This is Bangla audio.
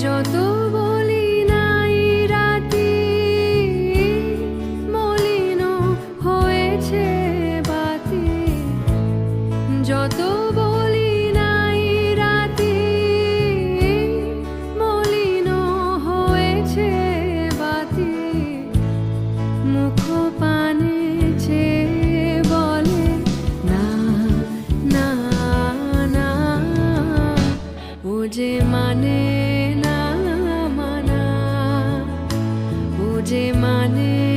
যত বলি নাই রাতি মলিন হয়েছে বাতি, যত বলি নাই রাতি মলিন হয়েছে বাতি, মুখ পানে চেয়ে বলে না না না, ও যে মানে না মানা, ও যে মানে